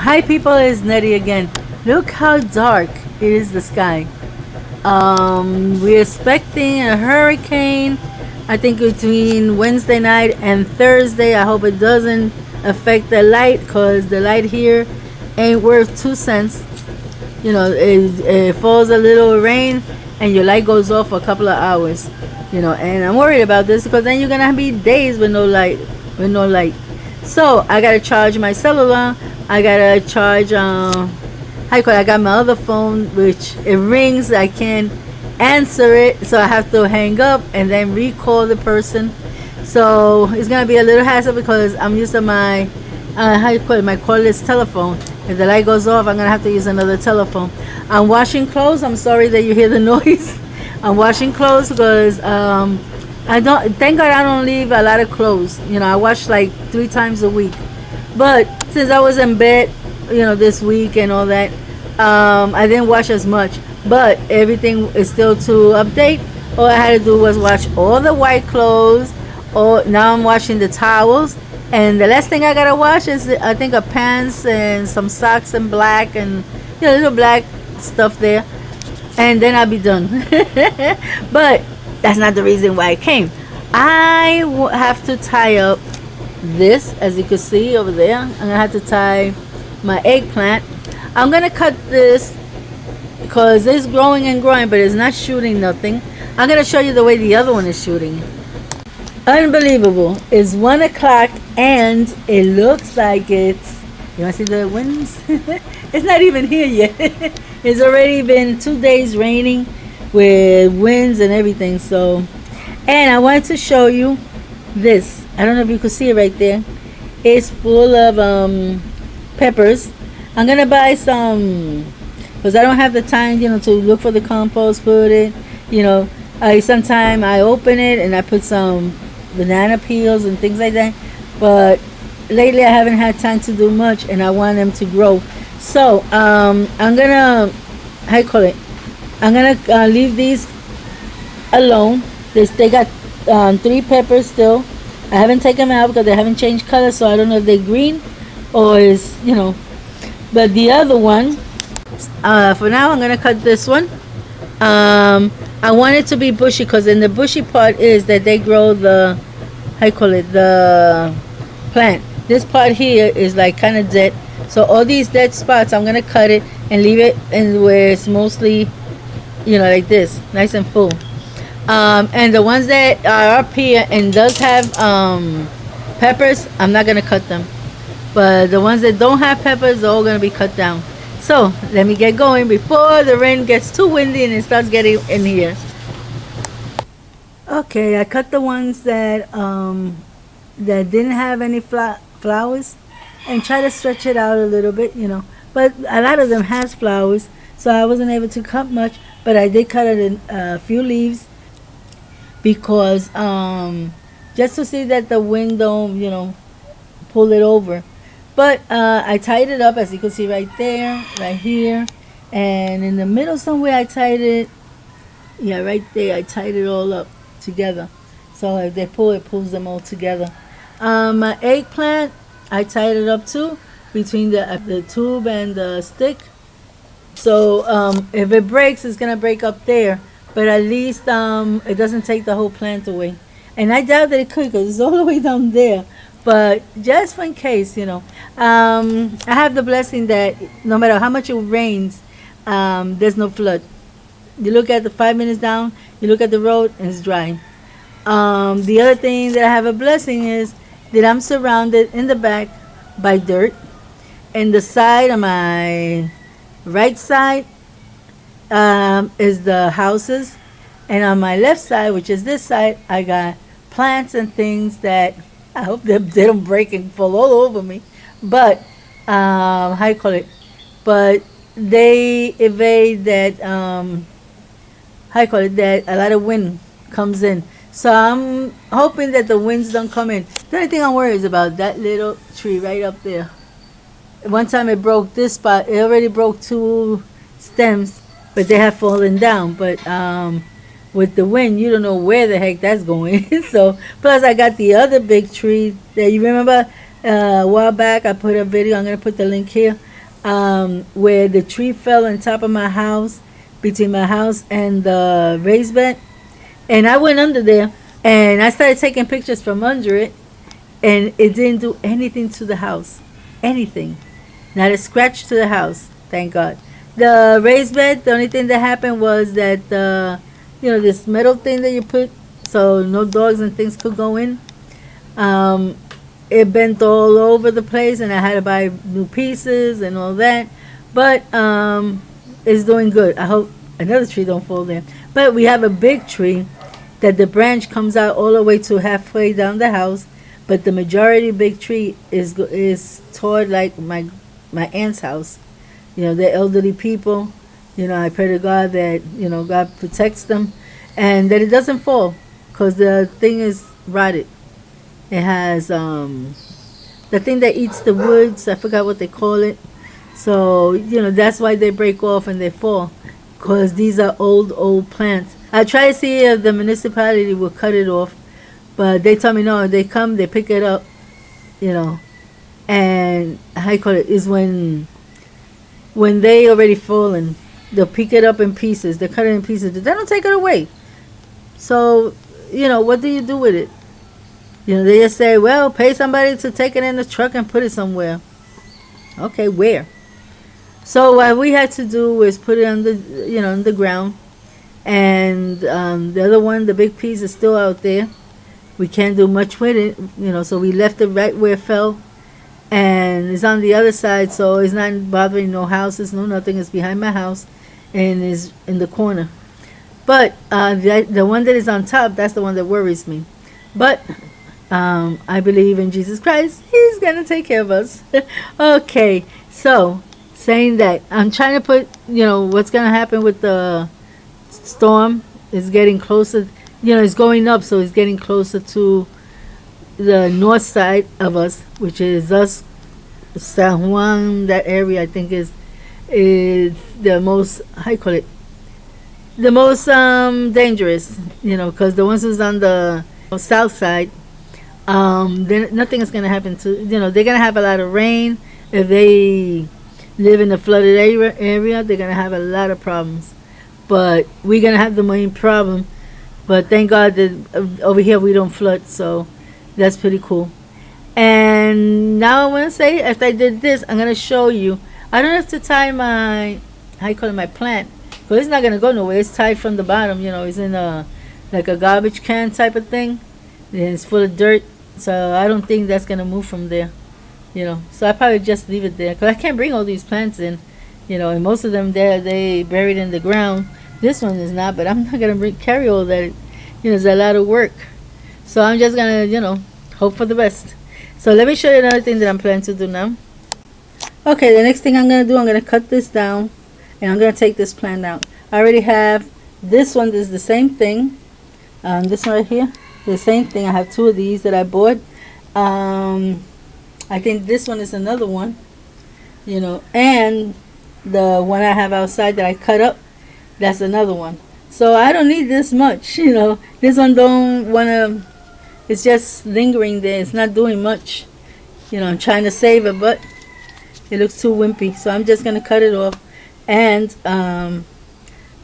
Hi people, it's Nettie again. Look how dark it is, the sky. We're expecting a hurricane, I think between Wednesday night and Thursday. I hope it doesn't affect the light, because the light here ain't worth 2 cents. It falls a little rain and your light goes off for a couple of hours. And I'm worried about this because then you're gonna be days with no light, So I gotta charge my cellular. I gotta charge. I got my other phone, which it rings. I can't answer it, so I have to hang up and then recall the person. So it's gonna be a little hassle because I'm using my my cordless telephone. If the light goes off, I'm gonna have to use another telephone. I'm washing clothes. I'm sorry that you hear the noise. I'm washing clothes because I don't. Thank God I don't leave a lot of clothes. I wash like 3 times a week. But since I was in bed, this week and all that, I didn't wash as much. But everything is still to update. All I had to do was wash all the white clothes. Now I'm washing the towels. And the last thing I gotta wash is, I think, a pants and some socks in black and little black stuff there, and then I'll be done. But that's not the reason why I came. I have to tie up this, as you can see over there. I'm gonna have to tie my eggplant. I'm gonna cut this because it's growing and growing, but it's not shooting nothing. I'm gonna show you the way the other one is shooting. Unbelievable. It's 1 o'clock and it looks like it's, you want to see the winds? It's not even here yet. It's already been 2 days raining with winds and everything. And I wanted to show you this. I don't know if you can see it right there. It's full of peppers. I'm gonna buy some because I don't have the time, to look for the compost, put it. Sometime I open it and I put some banana peels and things like that. But lately I haven't had time to do much, and I want them to grow. So I'm gonna, I'm gonna leave these alone. They got 3 peppers still. I haven't taken them out because they haven't changed color, so I don't know if they're green or is But the other one, for now, I'm gonna cut this one. I want it to be bushy because in the bushy part is that they grow the the plant. This part here is like kind of dead. So all these dead spots, I'm gonna cut it and leave it in where it's mostly, like this, nice and full. And the ones that are up here and does have peppers, I'm not gonna cut them. But the ones that don't have peppers are all gonna be cut down. So let me get going before the rain gets too windy and it starts getting in here. Okay, I cut the ones that didn't have any flowers, and try to stretch it out a little bit, But a lot of them has flowers, so I wasn't able to cut much. But I did cut it in a few leaves because just to see that the wind don't, pull it over. But I tied it up, as you can see right there, right here, and in the middle somewhere I tied it. Yeah, right there I tied it all up together. So if they pull, it pulls them all together. My eggplant, I tied it up too between the tube and the stick. So if it breaks, it's gonna break up there, but at least it doesn't take the whole plant away. And I doubt that it could because it's all the way down there. But just in case, I have the blessing that no matter how much it rains, there's no flood. You look at the 5 minutes down, you look at the road, and it's dry. The other thing that I have a blessing is that I'm surrounded in the back by dirt. And the side on my right side is the houses. And on my left side, which is this side, I got plants and things that I hope they don't break and fall all over me. But But they evade that that a lot of wind comes in. So I'm hoping that the winds don't come in. The only thing I'm worried is about that little tree right up there. One time it broke this spot. It already broke 2 stems, but they have fallen down. But with the wind, you don't know where the heck that's going. So plus I got the other big tree that you remember a while back I put a video. I'm gonna put the link here. where the tree fell on top of my house, between my house and the raised bed. And I went under there and I started taking pictures from under it, and it didn't do anything to the house. Anything. Not a scratch to the house. Thank God. The raised bed, the only thing that happened was that this metal thing that you put so no dogs and things could go in. Um, it bent all over the place, and I had to buy new pieces and all that. But it's doing good. I hope another tree don't fall there. But we have a big tree that the branch comes out all the way to halfway down the house. But the majority big tree is toward like my aunt's house. They're elderly people. I pray to God that God protects them, and that it doesn't fall, because the thing is rotted. It has the thing that eats the woods. I forgot what they call it. So that's why they break off and they fall, because these are old plants. I try to see if the municipality will cut it off, but they tell me no. They come, they pick it up, and how you call it is when they already fallen, they'll pick it up in pieces. They cut it in pieces. They don't take it away. So what do you do with it? They just say, well, pay somebody to take it in the truck and put it somewhere. Okay, where? So what we had to do was put it on the ground, and the other one, the big piece, is still out there. We can't do much with it, so we left it right where it fell, and it's on the other side, so it's not bothering no houses, no nothing. It's behind my house, and is in the corner. But the one that is on top, that's the one that worries me. But I believe in Jesus Christ. He's gonna take care of us. Okay, so saying that, I'm trying to put what's gonna happen with the storm is getting closer. It's going up, so it's getting closer to the north side of us, which is us, San Juan. That area, I think, is the most, how you call it, the most dangerous. Because the ones who's on the south side, then nothing is gonna happen to. They're gonna have a lot of rain. If they live in a flooded area, they're gonna have a lot of problems. But we're gonna have the main problem. But thank God that over here we don't flood, so that's pretty cool. And now I want to say, after I did this, I'm going to show you. I don't have to tie my, how you call it, my plant, because it's not going to go nowhere. It's tied from the bottom, it's in like a garbage can type of thing, and it's full of dirt, so I don't think that's going to move from there, So I probably just leave it there, because I can't bring all these plants in, and most of them they buried in the ground. This one is not, but I'm not gonna carry all that. It's a lot of work. So I'm just gonna, hope for the best. So let me show you another thing that I'm planning to do now. Okay, the next thing I'm gonna do, I'm gonna cut this down, and I'm gonna take this plant out. I already have this one. This is the same thing. This one right here, the same thing. I have two of these that I bought. I think this one is another one. And the one I have outside that I cut up, that's another one. So I don't need this much, This one don't want to, it's just lingering there. It's not doing much. I'm trying to save it, but it looks too wimpy. So I'm just going to cut it off and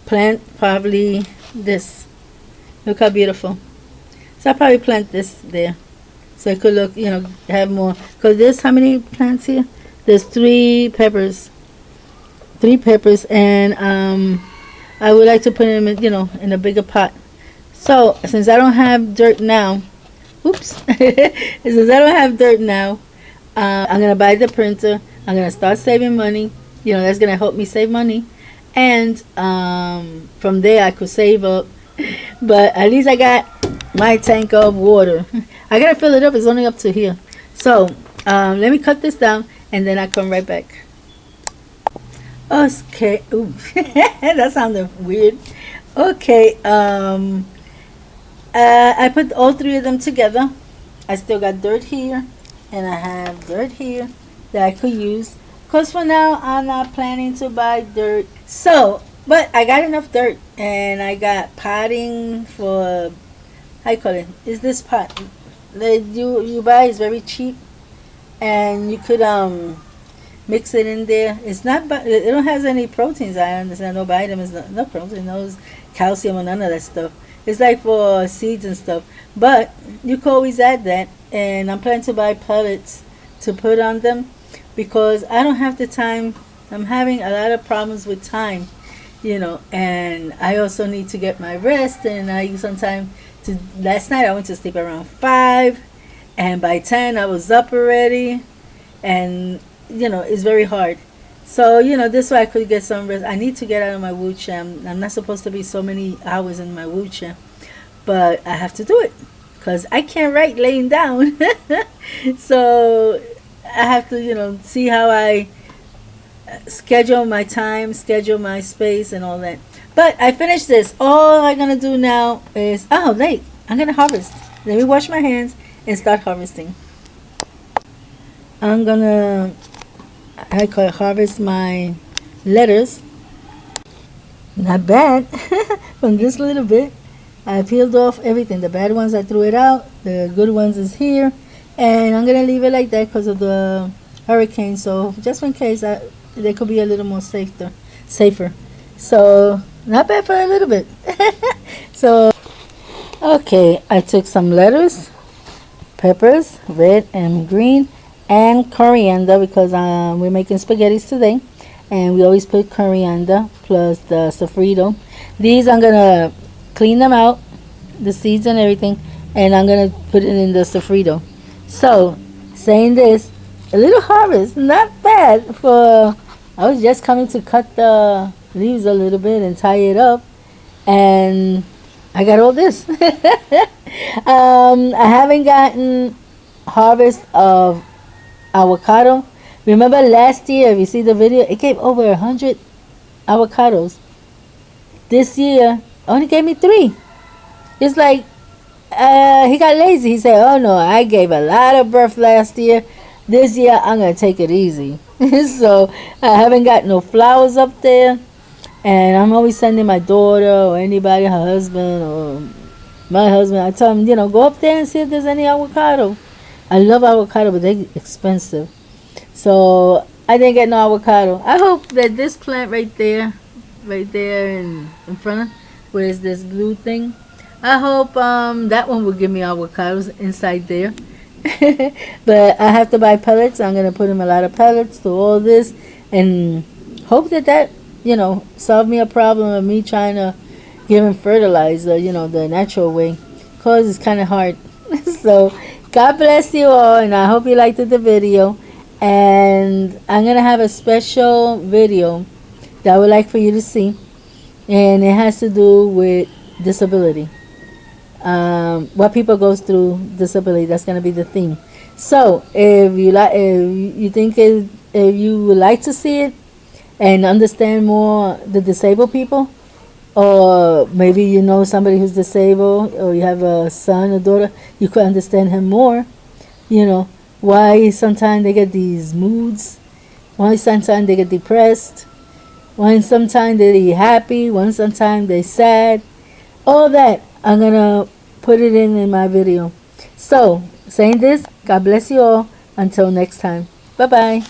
plant probably this. Look how beautiful. So I'll probably plant this there. So it could look, have more. Because there's how many plants here? There's three peppers. And I would like to put them in a bigger pot. So since I don't have dirt now, since I don't have dirt now, I'm gonna buy the printer. I'm gonna start saving money. That's gonna help me save money, and from there I could save up. But at least I got my tank of water. I gotta fill it up. It's only up to here. So let me cut this down, and then I come right back. Okay. Ooh. That sounded weird. Okay. I put all three of them together. I still got dirt here, and I have dirt here that I could use. Because for now, I'm not planning to buy dirt. So, but I got enough dirt, and I got potting for, how you call it? Is this pot that you buy is very cheap, and you could mix it in there. It's not, but it don't has any proteins. I understand, no vitamins, no protein, no calcium or none of that stuff. It's like for seeds and stuff. But you can always add that. And I'm planning to buy pellets to put on them because I don't have the time. I'm having a lot of problems with time, and I also need to get my rest. And I use some time to. Last night I went to sleep around 5, and by 10 I was up already, and it's very hard. So this way I could get some rest. I need to get out of my wheelchair. I'm not supposed to be so many hours in my wheelchair, but I have to do it because I can't write laying down. So I have to see how I schedule my time, schedule my space, and all that. But I finished this. All I'm gonna do now is late. I'm gonna harvest. Let me wash my hands and start harvesting. I'm gonna harvest my lettuce. Not bad. From this little bit, I peeled off everything. The bad ones I threw it out. The good ones is here, and I'm gonna leave it like that because of the hurricane. So just in case, they could be a little more safer. So not bad for a little bit. So okay, I took some lettuce, peppers, red and green, and coriander because we're making spaghettis today, and we always put coriander plus the sofrito. These I'm gonna clean them out, the seeds and everything, and I'm gonna put it in the sofrito. So saying this, a little harvest, not bad for. I was just coming to cut the leaves a little bit and tie it up, and I got all this. I haven't gotten harvest of avocado. Remember last year, if you see the video, it gave over 100 avocados. This year only gave me 3. It's like he got lazy. He said, oh no, I gave a lot of birth last year. This year I'm gonna take it easy. So I haven't got no flowers up there, and I'm always sending my daughter or anybody, her husband or my husband, I tell them, go up there and see if there's any avocado. I love avocado, but they're expensive. So I didn't get no avocado. I hope that this plant right there in front of where is this blue thing, I hope that one will give me avocados inside there. But I have to buy pellets. I'm gonna put in a lot of pellets to all this and hope that solve me a problem of me trying to give him fertilizer, the natural way, cause it's kind of hard. So God bless you all, and I hope you liked the video. And I'm gonna have a special video that I would like for you to see, and it has to do with disability. What people goes through disability. That's gonna be the theme. So if you think if you would like to see it and understand more the disabled people, or maybe somebody who's disabled, or you have a son or daughter, you could understand him more. Why sometimes they get these moods, why sometimes they get depressed, why sometimes they're happy, why sometimes they're sad. All that I'm gonna put it in my video. So saying this, God bless you all. Until next time, bye bye.